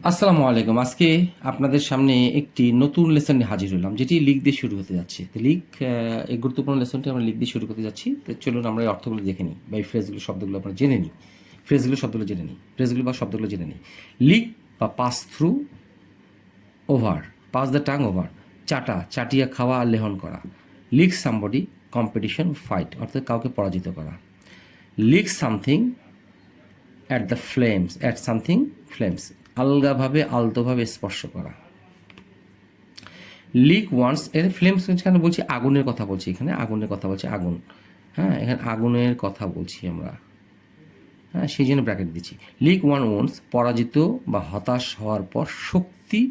আসসালামু আলাইকুম। আজকে আপনাদের সামনে একটি নতুন লেসন নিয়ে হাজির হলাম, যেটি লিক দিয়ে শুরু হতে যাচ্ছে। তো লিক এই গুরুত্বপূর্ণ লেসনটি আমরা লিক দিয়ে শুরু করতে যাচ্ছি। তো চলুন আমরা এই অর্থগুলো দেখে নিই, বা এই ফ্রেজগুলো, শব্দগুলো আমরা জেনে নিই। ফ্রেজগুলো বা শব্দগুলো জেনে নিই। লিক বা pass through, over, pass the tongue over, চাটা, চাটিয়া খাওয়া আর লেহন করা। লিক সামবডি, কম্পিটিশন, ফাইট, অর্থাৎ কাউকে পরাজিত করা। Leak something at something flames, আলগাভাবে, আলতোভাবে স্পর্শ করা। লিক ওয়ান্স, এর ফ্লেমস কেন বলছি? আগুনের কথা বলছি, এখানে আগুনের কথা বলছি, আগুন। হ্যাঁ, এখানে আগুনের কথা বলছি আমরা। হ্যাঁ, সেই জন্য ব্র্যাকেট দিচ্ছি। লিক ওয়ান ওয়ান্স, পরাজিত বা হতাশ হওয়ার পর শক্তি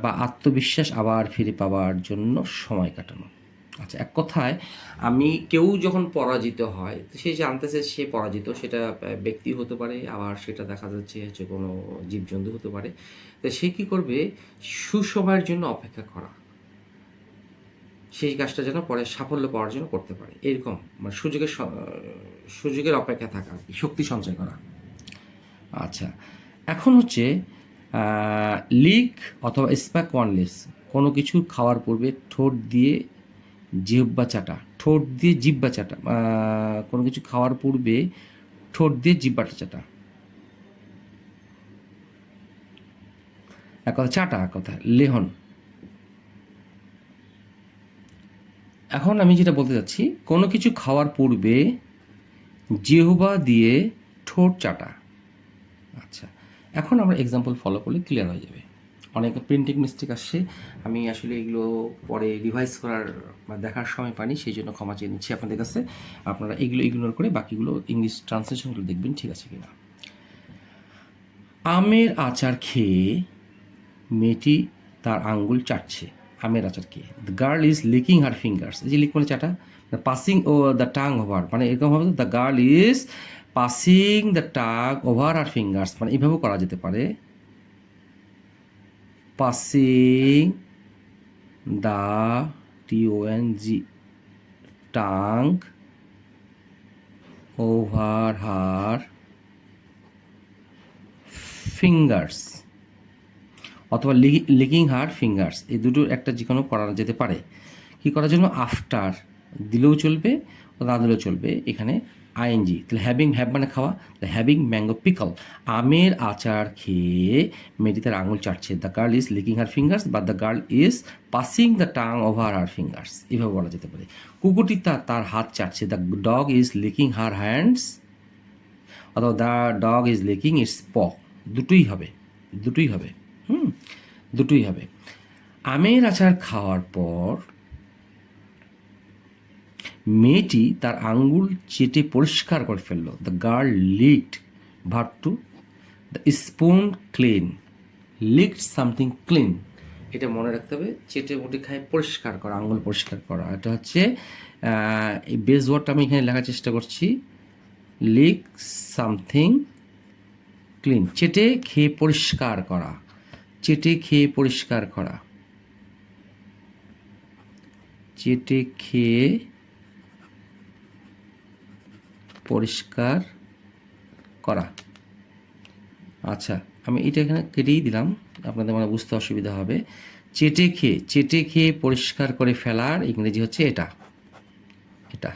বা আত্মবিশ্বাস আবার ফিরে পাওয়ার জন্য সময় কাটানো। আচ্ছা, এক কথায় কেউ যখন পরাজিত হয়, তো সে জানতেছে সে পরাজিত, সেটা ব্যক্তি হতে পারে, আবার সেটা দেখা যাচ্ছে হচ্ছে কোনো জীবজন্তু হতে পারে। তো সে কী করবে? সুসময়ের জন্য অপেক্ষা করা, সেই কাজটা যেন পরে সাফল্য পাওয়ার জন্য করতে পারে, এরকম মানে সুযোগের অপেক্ষা থাকা আর কি, শক্তি সঞ্চয় করা। আচ্ছা, এখন হচ্ছে লিক অথবা স্প্যাক ওয়ান লিপস, কোনো কিছু খাওয়ার পূর্বে ঠোঁট দিয়ে জিহ্বা চাটা, ঠোঁট দিয়ে জিহ্বা চাটা, কোনো কিছু খাওয়ার পূর্বে ঠোঁট দিয়ে জিহ্বাটা চাটা, এক কথা চাটা, এক কথা লেহন। এখন আমি যেটা বলতে চাচ্ছি, কোনো কিছু খাওয়ার পূর্বে জিহ্বা দিয়ে ঠোঁট চাটা। আচ্ছা, এখন আমরা এক্সাম্পল ফলো করলে ক্লিয়ার হয়ে যাবে। অনেক প্রিন্টিং মিস্টেক আসছে, আমি আসলে এগুলো পরে রিভাইজ করার বা দেখার সময় পাইনি, সেই জন্য ক্ষমা চেয়ে নিচ্ছি আপনাদের কাছে। আপনারা এগুলো ইগনোর করে বাকিগুলো ইংলিশ ট্রান্সলেশনগুলো দেখবেন ঠিক আছে কিনা। আমের আচার খেয়ে মেয়েটি তার আঙ্গুল চাটছে। আমের আচার খেয়ে, the girl is licking her fingers, এই যে লিক মানে চাটা, পাসিং ও দ্য টাং ওভার, মানে এরকম হবে, the girl is passing the tongue over আর ফিঙ্গার্স, মানে এইভাবেও করা যেতে পারে, passing the T O N G tongue over her fingers, অথবা লিকিং হার ফিঙ্গার্স, এই দুটোর একটা যে কোনো করা যেতে পারে। কী করার জন্য? আফটার দিলেও চলবে, না দিলেও চলবে, এখানে আইএনজি। তাহলে হ্যাভ মানে খাওয়া, হ্যাভিং ম্যাঙ্গো পিকল, আমের আচার খেয়ে মেয়েটি তার আঙুল চাটছে। The girl is licking her fingers বা the girl is passing the tongue over her fingers, এভাবে বলা যেতে পারে। কুকুরটি তার হাত চাটছে। The dog is licking her hands, অথবা the dog is licking its প, দুটোই হবে, দুটোই হবে, দুটোই হবে। আমের আচার খাওয়ার পর মেয়েটি তার আঙ্গুল চেটে পরিষ্কার করে ফেলল। The girl licked, verb two, the spoon clean, licked something clean, এটা মনে রাখতে হবে। চেটে মুটে খায় পরিষ্কার করা, আঙ্গুল পরিষ্কার করা, এটা হচ্ছে এই বেস ওয়ার্ডটা আমি এখানে লেখার চেষ্টা করছি। লিক সামথিং ক্লিন, চেটে খেয়ে পরিষ্কার করা, চেটে খেয়ে পরিষ্কার করা, চেটে খেয়ে পরিষ্কার করা। আচ্ছা, আমি এটা এখানে কেটেই দিলাম, আপনাদের মানে বুঝতে অসুবিধা হবে। চেটে খেয়ে পরিষ্কার করে ফেলার ইংরেজি হচ্ছে এটা, এটা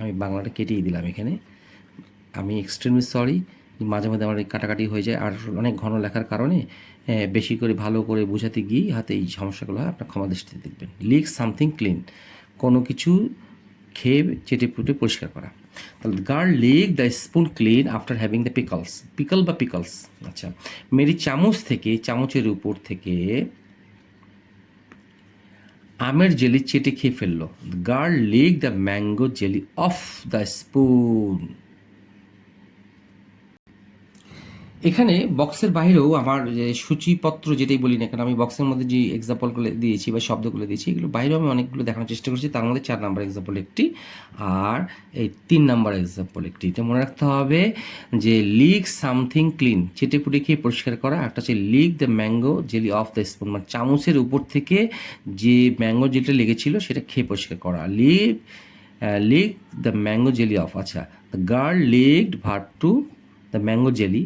আমি বাংলাটা কেটেই দিলাম এখানে। আমি এক্সট্রিমলি সরি, মাঝে মাঝে আমার কাটাকাটি হয়ে যায়, আর অনেক ঘন লেখার কারণে বেশি করে ভালো করে বোঝাতে গিয়ে হাতে এই সমস্যাগুলো হয়, আপনার ক্ষমা দৃষ্টিতে দেখবেন। লিক সামথিং ক্লিন, কোনো কিছু খেয়ে চেটে পুটে পরিষ্কার করা। তাহলে girl leak the spoon clean after having the pickles, pickle বা পিকলস। আচ্ছা, মেরি চামচের উপর থেকে আমের জেলি চেটে খেয়ে ফেললো। Girl leak the mango jelly of the spoon. এখানে বক্সের বাইরেও আমার যে সূচিপত্র যেটাই বলি না কেন, আমি বক্সের মধ্যে যে এক্সাম্পলগুলো দিয়েছি বা শব্দগুলো দিয়েছি, এগুলো বাইরেও আমি অনেকগুলো দেখানোর চেষ্টা করছি। তার মধ্যে 4 নাম্বার এক্সাম্পল একটি, আর এই 3 নাম্বার এক্সাম্পল একটি। এটা মনে রাখতে হবে যে লিক সামথিং ক্লিন, চেটে পুটে খেয়ে পরিষ্কার করা, একটা হচ্ছে leak the mango jelly of the spoon, মানে চামচের উপর থেকে যে ম্যাঙ্গো জেলিটা লেগেছিল সেটা খেয়ে পরিষ্কার করা। Lick the mango jelly off. আচ্ছা, the girl licked, verb two, the mango jelly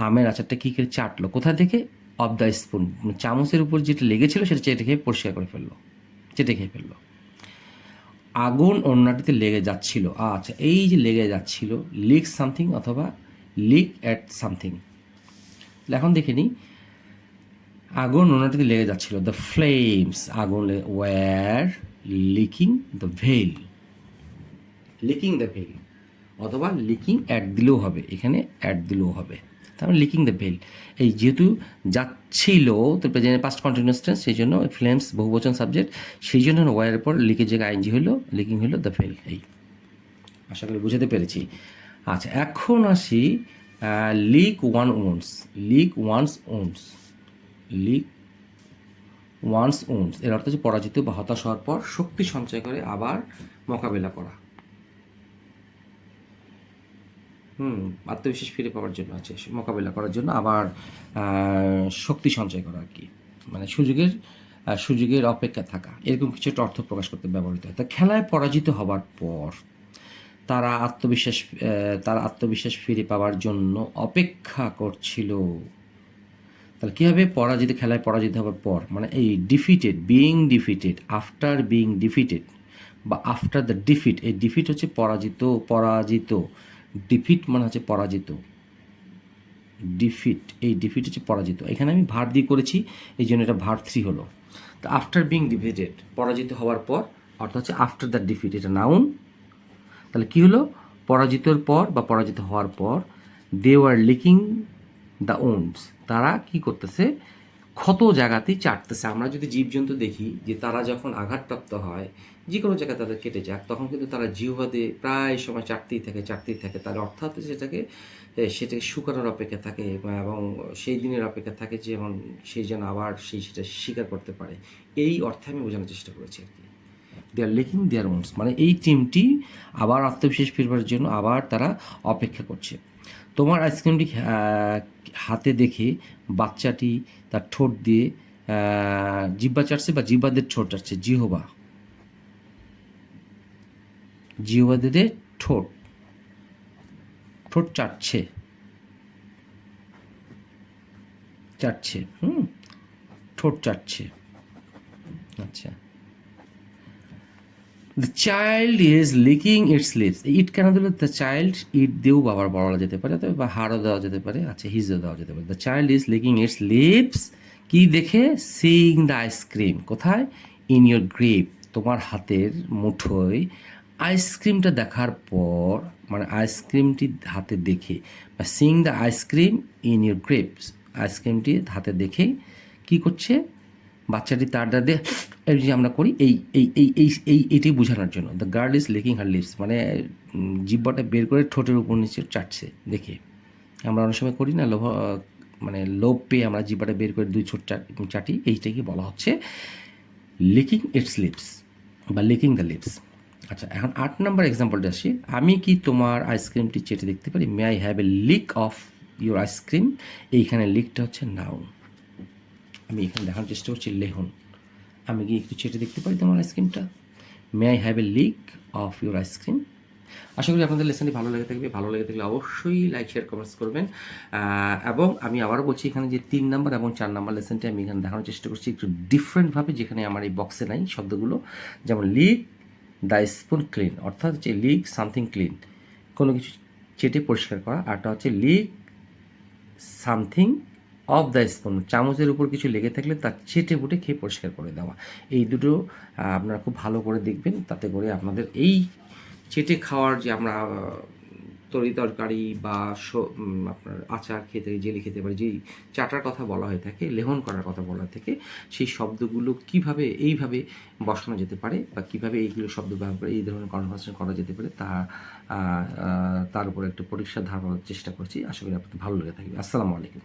আমের আচারটা কী করে চাটলো, কোথা থেকে? অফ দ্য স্পুন, চামচের উপর যেটা লেগেছিল সেটা চেটে খেয়ে পরিষ্কার করে ফেললো, চেটে খেয়ে ফেললো। আগুন ওড়নাটিতে লেগে যাচ্ছিল, আচ্ছা এই যে লেগে যাচ্ছিল, লিক সামথিং অথবা লিক অ্যাট সামথিং। এখন দেখে নিই, আগুন ওড়নাটিতে লেগে যাচ্ছিল, দ্য ফ্লেমস, আগুন were licking the veil, licking the veil, অথবা লিকিং অ্যাট দিলেও হবে, এখানে অ্যাট দিলেও হবে, তারপরে লিকিং দ্য ভেল। এই যেহেতু যাচ্ছিল তো প্রেজেন্ট পাস্ট কন্টিনিউয়াস টেন্স, সেই জন্য ফ্লেমস বহুবচন সাবজেক্ট, সেই জন্য ওয়ারের পর লিকের জায়গায় আইনজি হলো, লিকিং হলো দ্য ভেল। এই আশা করি বুঝাতে পেরেছি। আচ্ছা এখন আসি lick one's wounds, lick one's wounds, lick one's wounds এর অর্থ হচ্ছে পরাজিত বা হতাশ হওয়ার পর শক্তি সঞ্চয় করে আবার মোকাবেলা করা। আত্মবিশ্বাস ফিরে পাওয়ার জন্য আছে, মোকাবেলা করার জন্য আবার শক্তি সঞ্চয় করা আর কি, মানে সুযোগের অপেক্ষা থাকা, এরকম কিছু একটা অর্থ প্রকাশ করতে ব্যবহৃত হয়। তা খেলায় পরাজিত হবার পর তারা আত্মবিশ্বাস ফিরে পাওয়ার জন্য অপেক্ষা করছিল। তাহলে কী হবে? খেলায় পরাজিত হবার পর, মানে এই defeated, being defeated, after being defeated বা আফটার দ্য ডিফিট, এই ডিফিট হচ্ছে পরাজিত, ডিফিট মানে হচ্ছে পরাজিত, ডিফিট, এই ডিফিট হচ্ছে পরাজিত। এখানে আমি ভার্ব দিয়ে করেছি, এই জন্য এটা ভার্ব 3 হলো। তো আফটার বিং ডিফিটেড, পরাজিত হওয়ার পর, অর্থাৎ হচ্ছে আফটার দ্য ডিফিট, এটা নাউন। তাহলে কী হলো? পরাজিতর পর বা পরাজিত হওয়ার পর, they were licking the wounds, তারা কি করতেছে? ক্ষত জায়গাতেই চাটতেছে। আমরা যদি জীবজন্তু দেখি যে তারা যখন আঘাতপ্রাপ্ত হয়, যে কোনো জায়গায় তাদের কেটে যাক, তখন কিন্তু তারা জিহ্বা দিয়ে প্রায় সময় চাটতেই থাকে, তার অর্থাৎ সেটাকে শুকানোর অপেক্ষা থাকে এবং সেই দিনের অপেক্ষা থাকে যে যেমন সেই যেন আবার সেটা স্বীকার করতে পারে। এই অর্থে আমি বোঝানোর চেষ্টা করেছি আর কি। দে আর লিকিং দেয়ার ওন্স, মানে এই টিমটি আবার আত্মবিশ্বাস ফিরবার জন্য আবার তারা অপেক্ষা করছে। তোমার আইসক্রিমটি হাতে দেখে বাচ্চাটি তার ঠোঁট দিয়ে জিহ্বা চাটছে বা জিহ্বাদের ঠোঁট চাটছে, জিহ্বাদের ঠোঁট চাটছে, ঠোঁট চাটছে। আচ্ছা, the child is licking its lips, it কেন দিল? দ্য চাইল্ড, ইট দিয়েও বাবার বলা যেতে পারে, তবে বা হারও দেওয়া যেতে পারে, আচ্ছা হিজও দেওয়া যেতে পারে। The child is licking its lips, কি দেখে? সিইং দ্য আইসক্রিম, কোথায়? ইন ইয়োর গ্রেপ, তোমার হাতের মুঠোয় আইসক্রিমটা দেখার পর, মানে আইসক্রিমটি হাতে দেখে, বা seeing the ice cream in your grapes, আইসক্রিমটি হাতে দেখে কি করছে? বাচ্চাটি তার দিয়ে এই যে আমরা করি এই এই এই এই এই এটি বোঝানোর জন্য। The girl is licking her lips, মানে জিহ্বাটা বের করে ঠোঁটের উপর নিচে চাটছে দেখে। আমরা অনেক সময় করি না, মানে লোভ পেয়ে আমরা জিহ্বাটা বের করে 2 ছোট চাটি, এইটাকে বলা হচ্ছে লিকিং ইটস লিপস বা লিকিং দ্য লিপস। আচ্ছা এখন 8 নম্বর এক্সাম্পলটা আসি। আমি কি তোমার আইসক্রিমটি চেটে দেখতে পারি? মে I have a lick of your ice cream, এইখানে লিকটা হচ্ছে নাউন, আমি এখানে দেখার চেষ্টা করছি লেহন। আমি কি একটু চেটে দেখতে পারি তোমার আইসক্রিমটা? May I have a lick of your ice cream. আশা করি আপনাদের লেসনটি ভালো লেগে থাকবে, ভালো লেগে থাকলে অবশ্যই লাইক শেয়ার কমেন্টস করবেন। এবং আমি আবারও বলছি, এখানে যে 3 নম্বর এবং 4 নম্বর লেসনটি আমি এখানে দেখানোর চেষ্টা করছি একটু ডিফারেন্টভাবে, যেখানে আমার এই বক্সে নাই শব্দগুলো। যেমন লিক দ্য স্পুন ক্লিন, অর্থাৎ হচ্ছে লিক সামথিং ক্লিন, কোনো কিছু চেটে পরিষ্কার করা। আরটা হচ্ছে leak something of the spoon, চামচের উপর কিছু লেগে থাকলে তার চেটে বুটে খেয়ে পরিষ্কার করে দেওয়া। এই দুটো আপনারা খুব ভালো করে দেখবেন, তাতে করে আপনাদের এই চেটে খাওয়ার যে আমরা তরকারি বা আপনার আচার খেতে, জেলি খেতে পারি, যেই চাটার কথা বলা হয়ে থাকে, লেহন করার কথা বলা হয়ে থাকে, সেই শব্দগুলো কিভাবে এইভাবে বসানো যেতে পারে বা কীভাবে এইগুলো শব্দ ব্যবহার করে এই ধরনের কনভারসেশন করা যেতে পারে, তার উপর একটু পরীক্ষা ধারণার চেষ্টা করছি। আশা করি আপনাদের ভালো লেগে থাকবে। আসসালামু আলাইকুম।